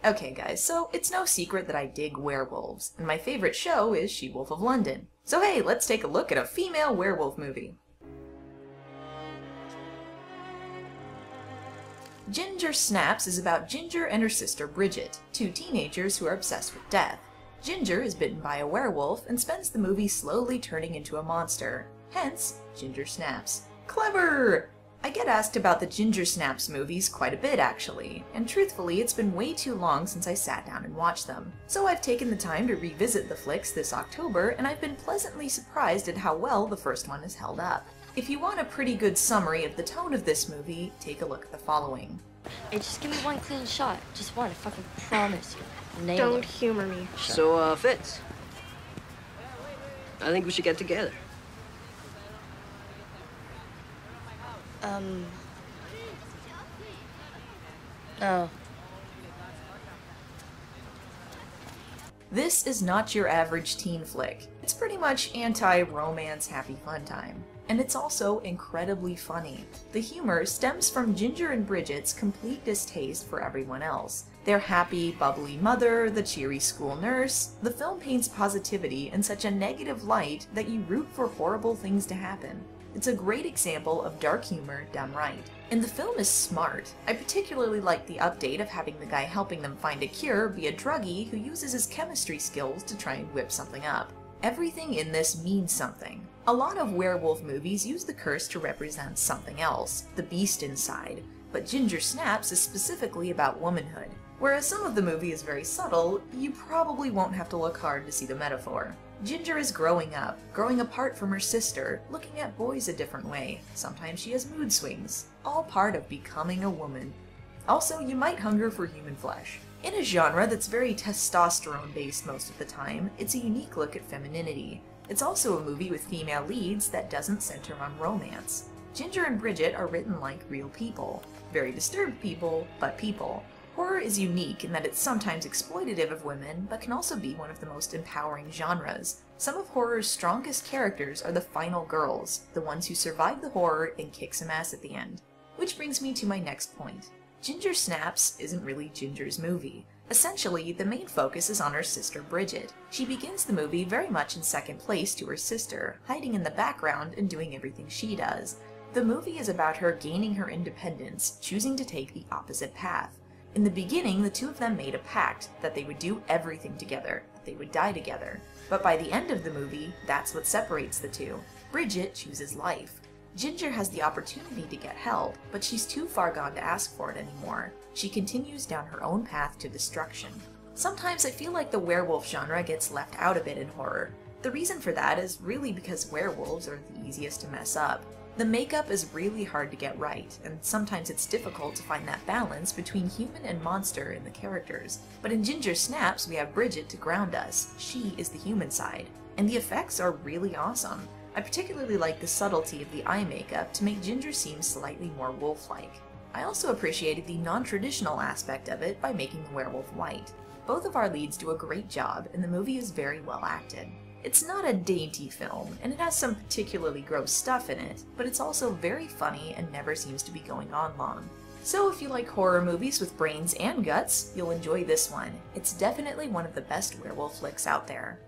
Okay guys, so it's no secret that I dig werewolves, and my favorite show is She-Wolf of London. So hey, let's take a look at a female werewolf movie. Ginger Snaps is about Ginger and her sister Bridget, two teenagers who are obsessed with death. Ginger is bitten by a werewolf and spends the movie slowly turning into a monster. Hence, Ginger Snaps. Clever! I get asked about the Ginger Snaps movies quite a bit actually, and truthfully it's been way too long since I sat down and watched them. So I've taken the time to revisit the flicks this October, and I've been pleasantly surprised at how well the first one has held up. If you want a pretty good summary of the tone of this movie, take a look at the following. Hey, just give me one clean shot. Just one, I fucking promise you. Nail Don't it. humor me. So, Fitz, I think we should get together. No. This is not your average teen flick. It's pretty much anti-romance happy fun time. And it's also incredibly funny. The humor stems from Ginger and Bridget's complete distaste for everyone else. Their happy, bubbly mother, the cheery school nurse. The film paints positivity in such a negative light that you root for horrible things to happen. It's a great example of dark humor done right. And the film is smart. I particularly like the update of having the guy helping them find a cure be a druggie who uses his chemistry skills to try and whip something up. Everything in this means something. A lot of werewolf movies use the curse to represent something else, the beast inside, but Ginger Snaps is specifically about womanhood. Whereas some of the movie is very subtle, you probably won't have to look hard to see the metaphor. Ginger is growing up, growing apart from her sister, looking at boys a different way. Sometimes she has mood swings, all part of becoming a woman. Also, you might hunger for human flesh. In a genre that's very testosterone-based most of the time, it's a unique look at femininity. It's also a movie with female leads that doesn't center on romance. Ginger and Bridget are written like real people. Very disturbed people, but people. Horror is unique in that it's sometimes exploitative of women, but can also be one of the most empowering genres. Some of horror's strongest characters are the final girls, the ones who survive the horror and kick some ass at the end. Which brings me to my next point. Ginger Snaps isn't really Ginger's movie. Essentially, the main focus is on her sister Bridget. She begins the movie very much in second place to her sister, hiding in the background and doing everything she does. The movie is about her gaining her independence, choosing to take the opposite path. In the beginning, the two of them made a pact that they would do everything together, that they would die together. But by the end of the movie, that's what separates the two. Bridget chooses life. Ginger has the opportunity to get help, but she's too far gone to ask for it anymore. She continues down her own path to destruction. Sometimes I feel like the werewolf genre gets left out a bit in horror. The reason for that is really because werewolves are the easiest to mess up. The makeup is really hard to get right, and sometimes it's difficult to find that balance between human and monster in the characters. But in Ginger Snaps, we have Bridget to ground us. She is the human side. And the effects are really awesome. I particularly like the subtlety of the eye makeup to make Ginger seem slightly more wolf-like. I also appreciated the non-traditional aspect of it by making the werewolf white. Both of our leads do a great job, and the movie is very well acted. It's not a dainty film, and it has some particularly gross stuff in it, but it's also very funny and never seems to be going on long. So if you like horror movies with brains and guts, you'll enjoy this one. It's definitely one of the best werewolf flicks out there.